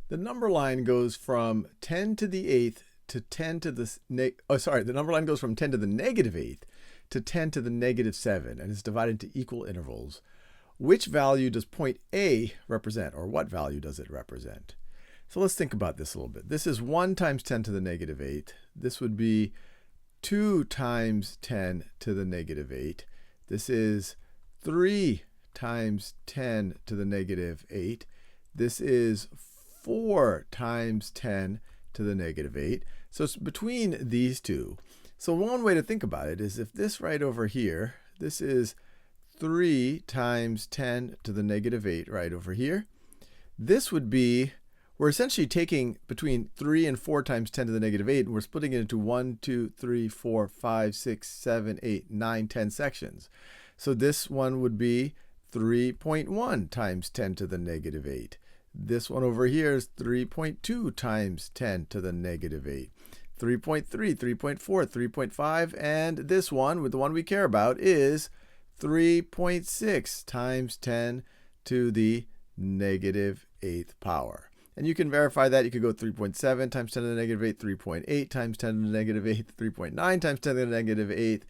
The number line goes from 10 to the 8th to 10 to the, the number line goes from 10 to the negative 8th to 10 to the negative 7, and is divided into equal intervals. Which value does point A represent, or what value does it represent? So let's think about this a little bit. This is 1 times 10 to the negative 8. This would be 2 times 10 to the negative 8. This is 3 times 10 to the negative 8. This is 4 times 10 to the negative 8. So it's between these two. So one way to think about it is if this right over here, this is 3 times 10 to the negative 8 right over here. This would be, we're essentially taking between 3 and 4 times 10 to the negative 8, and we're splitting it into 1, 2, 3, 4, 5, 6, 7, 8, 9, 10 sections. So this one would be 3.1 times 10 to the negative 8. This one over here is 3.2 times 10 to the negative 8. 3.3, 3.4, 3.5, and this one, with the one we care about, is 3.6 times 10 to the negative 8th power. And you can verify that. You could go 3.7 times 10 to the negative 8, 3.8 times 10 to the negative 8, 3.9 times 10 to the negative 8,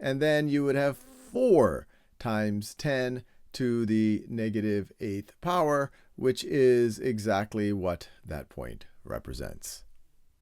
and then you would have 4 times 10 to the negative 8th power, which is exactly what that point represents.